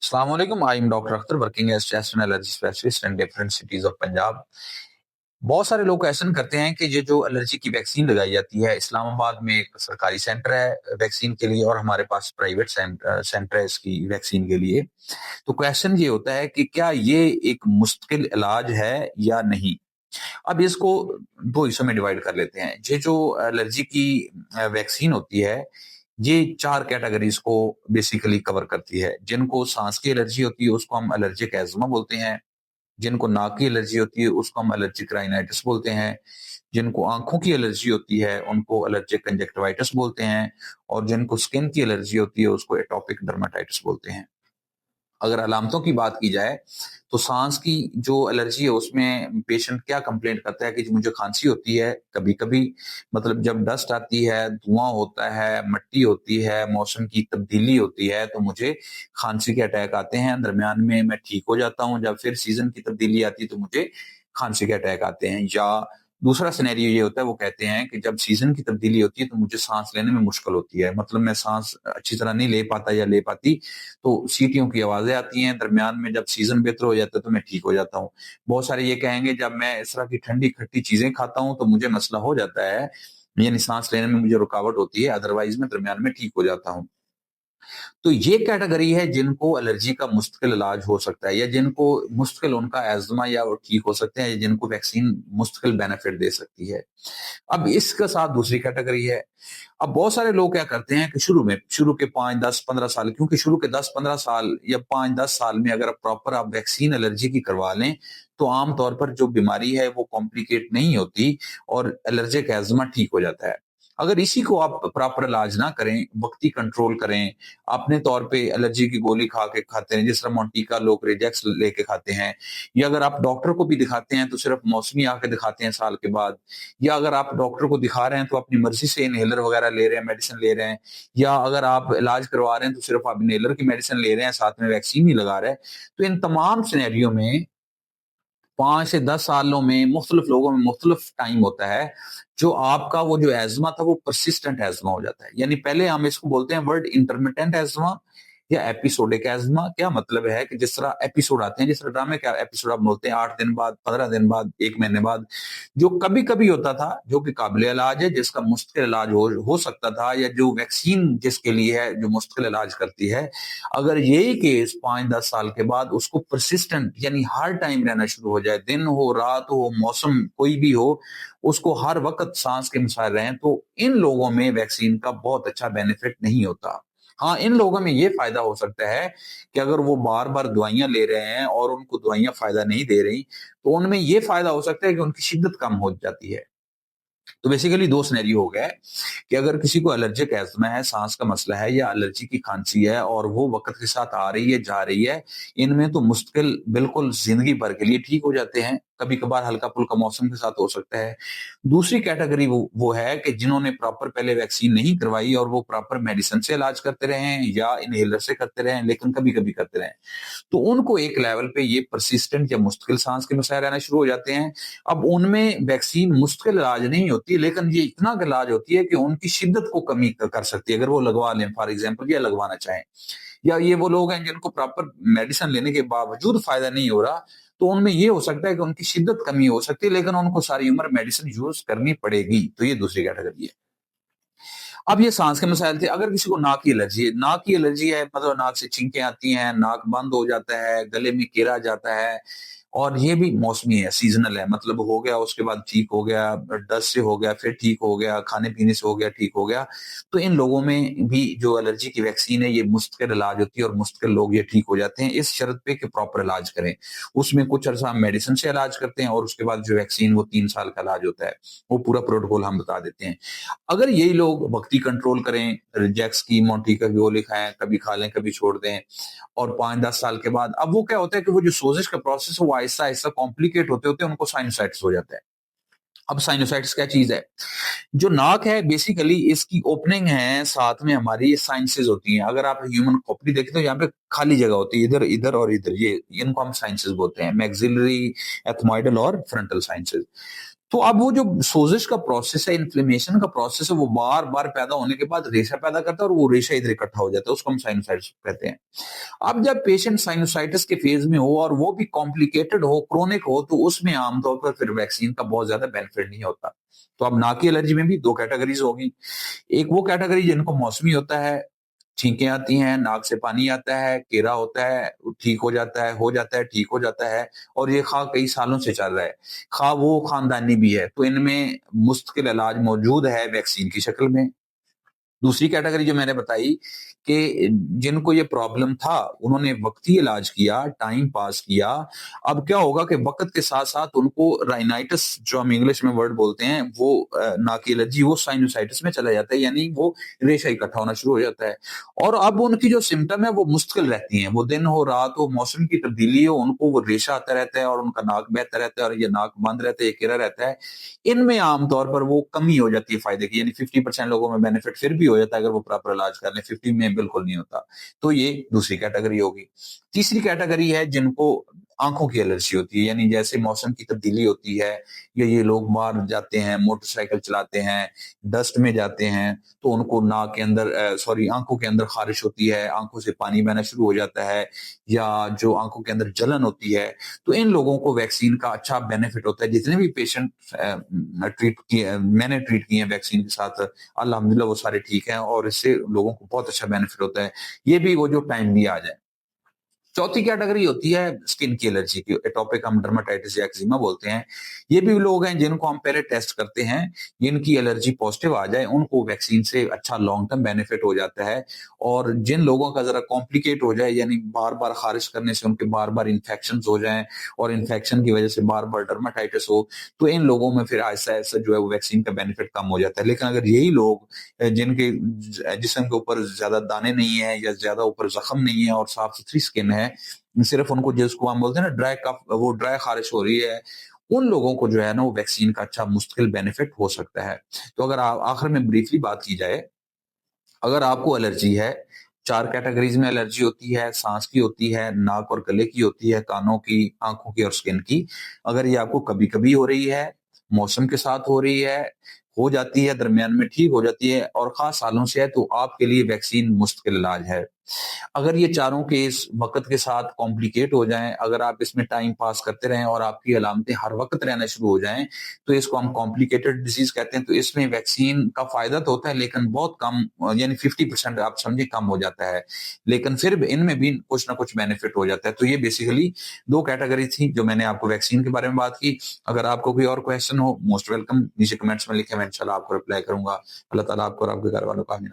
Assalamu alaikum. I am Dr. Akhtar working as chest and allergy specialist in different cities of Punjab. बहुत सारे लोग question करते हैं कि ये जो एलर्जी की वैक्सीन लगाई जाती है, इस्लामाबाद में एक सरकारी सेंटर है वैक्सीन के लिए और हमारे पास प्राइवेट सेंटर है इसकी वैक्सीन के लिए। तो क्वेश्चन ये होता है कि क्या ये एक मुश्किल इलाज है या नहीं। अब इसको दो हिस्सों में डिवाइड कर लेते हैं। ये जो एलर्जी की वैक्सीन होती है, ये 4 कैटेगरीज को बेसिकली कवर करती है। जिनको सांस की एलर्जी होती है उसको हम एलर्जिक एज़मा बोलते हैं, जिनको नाक की एलर्जी होती है उसको हम एलर्जिक राइनाइटिस बोलते हैं, जिनको आंखों की एलर्जी होती है उनको एलर्जिक कंजक्टिवाइटिस बोलते हैं और जिनको स्किन की एलर्जी होती है उसको एटोपिक डर्माटाइटिस बोलते हैं। अगर अलामतों की बात की जाए तो सांस की जो एलर्जी है उसमें पेशेंट क्या कंप्लेंट करता है कि मुझे खांसी होती है कभी कभी, मतलब जब डस्ट आती है, धुआं होता है, मट्टी होती है, मौसम की तब्दीली होती है तो मुझे खांसी के अटैक आते हैं। दरमियान में मैं ठीक हो जाता हूँ, जब फिर सीजन की तब्दीली आती है तो मुझे खांसी के अटैक आते हैं। या दूसरा सिनेरियो ये होता है, वो कहते हैं कि जब सीजन की तब्दीली होती है तो मुझे सांस लेने में मुश्किल होती है, मतलब मैं सांस अच्छी तरह नहीं ले पाता या ले पाती, तो सीटियों की आवाजें आती हैं। दरमियान में जब सीजन बेहतर हो जाता है तो मैं ठीक हो जाता हूँ। बहुत सारे ये कहेंगे जब मैं इस तरह की ठंडी खट्टी चीजें खाता हूँ तो मुझे मसला हो जाता है, यानी सांस लेने में मुझे रुकावट होती है, अदरवाइज मैं दरमियान में ठीक हो जाता हूँ। तो ये कैटेगरी है जिनको एलर्जी का मुश्किल इलाज हो सकता है या जिनको मुश्किल उनका एज़मा या वो ठीक हो सकते हैं या जिनको वैक्सीन मुश्किल बेनिफिट दे सकती है। अब इसके साथ दूसरी कैटेगरी है। अब बहुत सारे लोग क्या करते हैं कि शुरू के 5, 10, 15 साल, क्योंकि शुरू के 10, 15 साल या 5, 10 साल में अगर प्रॉपर आप वैक्सीन एलर्जी की करवा लें तो आमतौर पर जो बीमारी है वो कॉम्प्लिकेट नहीं होती और एलर्जिक एज़मा ठीक हो जाता है। अगर इसी को आप प्रॉपर इलाज ना करें, वक्ती कंट्रोल करें, अपने तौर पे एलर्जी की गोली खा के खाते हैं, जिस तरह मोंटिका लोग रेजेक्स लेके खाते हैं, या अगर आप डॉक्टर को भी दिखाते हैं तो सिर्फ मौसमी आके दिखाते हैं साल के बाद, या अगर आप डॉक्टर को दिखा रहे हैं तो अपनी मर्जी से इनहेलर वगैरह ले रहे हैं, मेडिसिन ले रहे हैं, या अगर आप इलाज करवा रहे हैं तो सिर्फ आप इनहेलर की मेडिसिन ले रहे हैं, साथ में वैक्सीन नहीं लगा रहे हैं, तो इन तमाम सिनेरियो में 5 से 10 सालों में मुख्तलिफ लोगों में मुख्तलिफ टाइम होता है जो आपका वो जो एज़मा था वो परसिस्टेंट एज़मा हो जाता है। यानी पहले हम इसको बोलते हैं वर्ड इंटरमिटेंट एज़मा या एपिसोडिक एज़मा। क्या मतलब है कि जिस तरह एपिसोड आते हैं, जिस तरह ड्रामे का एपिसोड आप बोलते हैं 8 दिन बाद, 15 दिन बाद, 1 महीने बाद, जो कभी-कभी होता था, जो कि काबिल इलाज है, जिसका मुश्किल इलाज हो सकता था, या जो वैक्सीन जिसके लिए है जो मुश्किल इलाज करती है, अगर यही केस 5-10 साल के बाद उसको परसिस्टेंट यानी हर टाइम रहना शुरू हो जाए, दिन हो, रात हो, मौसम कोई भी हो, उसको हर वक्त सांस के मसाइल रहें, तो इन लोगों में वैक्सीन का बहुत अच्छा बेनिफिट नहीं होता। हाँ, इन लोगों में ये फायदा हो सकता है कि अगर वो बार-बार दवाइयाँ ले रहे हैं और उनको दवाइयाँ फायदा नहीं दे रही, तो उनमें ये फायदा हो सकता है कि उनकी शिद्दत कम हो जाती है। तो बेसिकली 2 सिनेरियो हो गए कि अगर किसी को एलर्जिक अस्थमा है, सांस का मसला है या एलर्जी की खांसी है और वो वक़्त के साथ आ रही है, जा रही है, इनमें तो मुश्किल बिल्कुल ज़िंदगी भर के लिए ठीक हो जाते हैं, कभी-कभार हल्का-फुल्का मौसम के साथ हो सकता है। दूसरी कैटेगरी वो है कि जिन्होंने प्रॉपर पहले वैक्सीन नहीं करवाई और वो प्रॉपर मेडिसिन से इलाज करते रहे हैं या इनहेलर से करते रहे हैं, लेकिन कभी-कभी करते रहे हैं। तो उनको एक लेवल पे ये परसिस्टेंट या मुश्किल सांस के मसाइल रहना शुरू हो जाते हैं। अब उनमें वैक्सीन मुश्किल इलाज नहीं होती, लेकिन ये इतना इलाज होती है कि उनकी शिद्दत को कमी कर सकती है अगर वो लगवा लें फॉर एग्जाम्पल, या लगवाना चाहें। या ये वो लोग हैं जिनको प्रॉपर मेडिसिन लेने के बावजूद फायदा नहीं हो रहा, तो उनमें ये हो सकता है कि उनकी शिद्दत कमी हो सकती है, लेकिन उनको सारी उम्र मेडिसिन यूज करनी पड़ेगी। तो ये दूसरी कैटेगरी है। अब ये सांस के मसाइल थे। अगर किसी को नाक की एलर्जी है, मतलब नाक से छींकें आती हैं, नाक बंद हो जाता है, गले में केरा जाता है, और ये भी मौसमी है, सीजनल है, मतलब हो गया उसके बाद ठीक हो गया, डस्ट से हो गया फिर ठीक हो गया, खाने पीने से हो गया ठीक हो गया, तो इन लोगों में भी जो एलर्जी की वैक्सीन है ये मुश्किल इलाज होती है और मुश्किल लोग ये ठीक हो जाते हैं, इस शर्त पे कि प्रॉपर इलाज करें। उसमें कुछ अर्सा हम मेडिसिन से इलाज करते हैं और उसके बाद जो वैक्सीन वो 3 साल का इलाज होता है, वो पूरा प्रोटोकॉल हम बता देते हैं। अगर यही लोग वक्ती कंट्रोल करें, रिजेक्स की, मोंटिका की गोली खाएं, कभी खा लें कभी छोड़ दें, और 5-10 साल के बाद अब वो क्या होता है कि वो जो सोजिश का प्रोसेस है वो आहिस्ता आहिस्ता कॉम्प्लिकेट होते होते उनको साइनसाइटिस हो जाता है। अब साइनोसाइटिस क्या चीज है? जो नाक है बेसिकली इसकी ओपनिंग है, साथ में हमारी साइंसेज होती हैं। अगर आप ह्यूमन खोपड़ी देखें तो यहाँ पे खाली जगह होती है, इधर इधर और इधर, ये इनको हम साइंसेज बोलते हैं, मैक्सिलरी, एथमोइडल और फ्रंटल साइंसेज। तो अब वो जो सोजिश का प्रोसेस है, इन्फ्लेमेशन का प्रोसेस है, वो बार बार पैदा होने के बाद रेशा पैदा करता है और वो रेशा इधर इकट्ठा हो जाता है, उसको हम साइनोसाइटिस कहते हैं। अब जब पेशेंट साइनोसाइटिस के फेज में हो और वो भी कॉम्प्लिकेटेड हो, क्रोनिक हो, तो उसमें आमतौर पर फिर वैक्सीन का बहुत ज्यादा बेनिफिट नहीं होता। तो अब नाक की एलर्जी में भी दो कैटेगरीज होगी। एक वो कैटेगरी जिनको मौसमी होता है, छींकें आती हैं, नाक से पानी आता है, केरा होता है, ठीक हो जाता है, ठीक हो जाता है, और ये खा कई सालों से चल रहा है, खा वो खानदानी भी है, तो इनमें मुस्तकिल इलाज मौजूद है वैक्सीन की शक्ल में। दूसरी कैटेगरी जो मैंने बताई कि जिनको ये प्रॉब्लम था, उन्होंने वक्ती इलाज किया, टाइम पास किया। अब क्या होगा कि वक्त के साथ साथ उनको राइनाइटिस, जो हम इंग्लिश में वर्ड बोलते हैं, वो नाक की एलर्जी, वो साइनोसाइटिस में चला जाता है, यानी वो रेशा इकट्ठा होना शुरू हो जाता है। और अब उनकी जो सिम्टम है वो मुश्किल रहती हैं, वो दिन हो रात हो, मौसम की तब्दीली हो, उनको वो रेशा आता रहता है और उनका नाक बहता रहता है और ये नाक बंद रहता है, ये गिरा रहता है। इनमें आमतौर पर वो कमी हो जाती है फायदे की, यानी 50% लोगों में बेनिफिट फिर भी हो जाता है अगर वो प्रॉपर इलाज कर लें, 50 में बिल्कुल नहीं होता। तो ये दूसरी कैटेगरी होगी। तीसरी कैटेगरी है जिनको आंखों की एलर्जी होती है, यानी जैसे मौसम की तब्दीली होती है, या ये लोग बाहर जाते हैं, मोटरसाइकिल चलाते हैं, डस्ट में जाते हैं, तो उनको नाक के अंदर आंखों के अंदर खारिश होती है, आंखों से पानी बहना शुरू हो जाता है, या जो आंखों के अंदर जलन होती है। तो इन लोगों को वैक्सीन का अच्छा बेनिफिट होता है। जितने भी पेशेंट मैंने ट्रीट किए हैं वैक्सीन के साथ, अल्हम्दुलिल्लाह वो सारे ठीक हैं और इससे लोगों को बहुत अच्छा बेनिफिट होता है। ये भी वो जो टाइम भी आ जाए। चौथी कैटेगरी होती है स्किन की एलर्जी की, एटोपिक हम डर्माटाइटिस या एक्जिमा बोलते हैं। ये भी लोग हैं जिनको हम पहले टेस्ट करते हैं, जिनकी एलर्जी पॉजिटिव आ जाए उनको वैक्सीन से अच्छा लॉन्ग टर्म बेनिफिट हो जाता है। और जिन लोगों का जरा कॉम्प्लिकेट हो जाए, यानी बार बार खारिश करने से उनके बार बार इन्फेक्शन हो जाए और इन्फेक्शन की वजह से बार बार डर्माटाइटिस हो, तो इन लोगों में फिर ऐसा ऐसा जो है वो वैक्सीन का बेनिफिट कम हो जाता है। लेकिन अगर यही लोग जिनके जिस्म के ऊपर ज्यादा दाने नहीं है या ज्यादा ऊपर जख्म नहीं है और साफ सुथरी स्किन है, सिर्फ उनको जिसको हम बोलते हैं ना ड्राई कफ, वो ड्राई खारिश हो रही है, उन लोगों को जो है ना वो वैक्सीन का अच्छा मुस्तकिल बेनिफिट हो सकता है। तो अगर आखिर में ब्रीफली बात की जाए, अगर आपको एलर्जी है, चार कैटेगरीज में एलर्जी होती है, सांस की होती है, नाक और गले की होती है, कानों की, आंखों की और स्किन की। अगर ये आपको कभी कभी हो रही है, मौसम के साथ हो रही है, हो जाती है, दरमियान में ठीक हो जाती है और खास सालों से है, तो आपके लिए वैक्सीन मुश्किल इलाज है। अगर ये चारों केस वक्त के साथ कॉम्प्लिकेट हो जाएं, अगर आप इसमें टाइम पास करते रहें और आपकी अलामतें हर वक्त रहना शुरू हो जाएं, तो इसको हम कॉम्प्लिकेटेड डिजीज कहते हैं। तो इसमें वैक्सीन का फायदा तो होता है लेकिन बहुत कम, यानी 50% आप समझिए कम हो जाता है, लेकिन फिर भी इनमें भी कुछ ना कुछ बेनिफिट हो जाता है। तो ये बेसिकली दो कैटेगरी थी जो मैंने आपको वैक्सीन के बारे में बात की। अगर आपको कोई और क्वेश्चन हो, मोस्ट वेलकम, नीचे कमेंट्स में लिखे, मैं इंशाल्लाह आपको रिप्लाई करूंगा। अल्लाह ताला आपको और आपके घर वालों का आमीन।